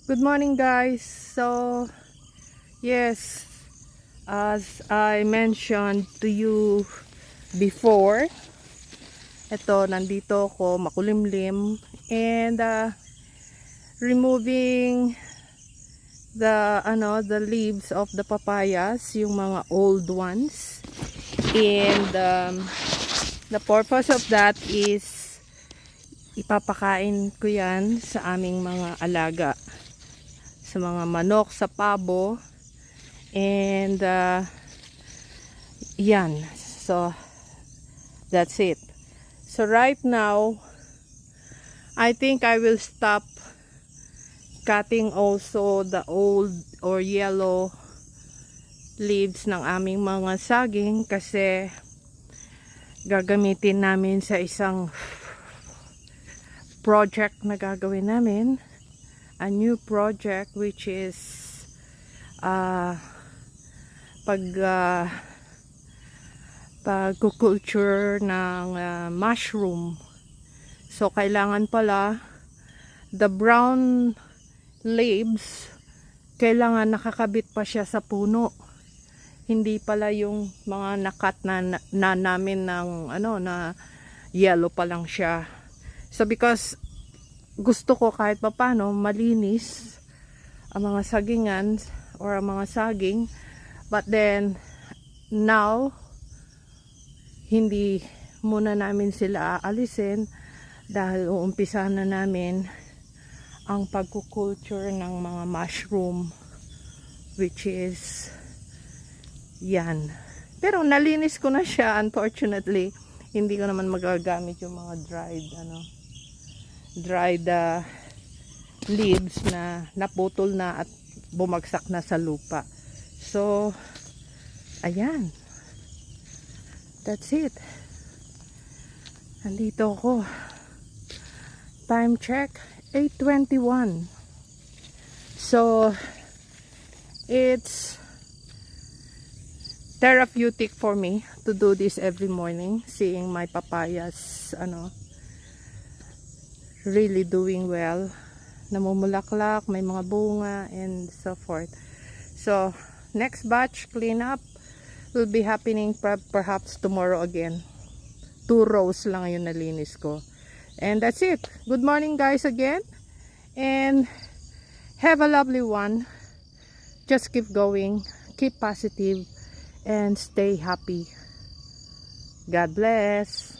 Good morning guys. So yes, as I mentioned to you before, nandito ako makulimlim and removing the leaves of the papayas, yung mga old ones. And the purpose of that is ipapakain ko yan sa aming mga alaga, sa mga manok, sa pabo, and yan. So that's it. So right now I think I will stop cutting also the old or yellow leaves ng aming mga saging, kasi gagamitin namin sa isang project na gagawin namin, a new project, which is pagkukulture ng mushroom. So kailangan pala the brown leaves, kailangan nakakabit pa siya sa puno, hindi pala yung mga nakat na namin ng na yellow pa lang siya. So because gusto ko kahit papano malinis ang mga sagingan or ang mga saging, but then now hindi muna namin sila aalisin dahil uumpisa na namin ang pagkukulture ng mga mushroom, which is yan. Pero nalinis ko na siya. Unfortunately hindi ko naman magagamit yung mga dried leaves na naputol na at bumagsak na sa lupa. So ayan, that's it. Nandito ako, time check 8:21. So it's therapeutic for me to do this every morning, seeing my papayas really doing well, namumulaklak, may mga bunga and so forth. So next batch cleanup will be happening perhaps tomorrow again. 2 rows lang yung nalinis ko. And that's it. Good morning guys again, and have a lovely one. Just keep going, keep positive, and stay happy. God bless.